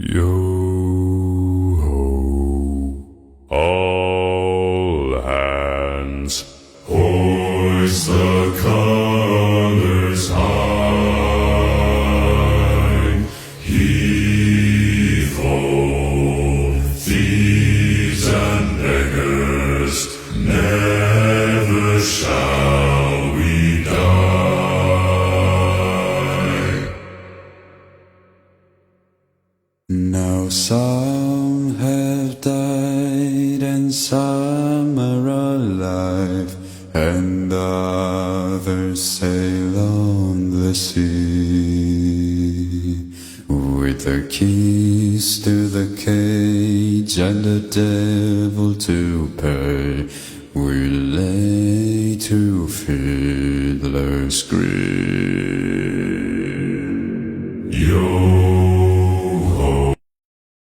Yo ho, all hands, hoist the colors high. Heave ho, thieves and beggars, never shall we die. Now some have died and some are alive, and others sail on the sea. With the keys to the cage and the devil to pay, we lay to fiddler's grave.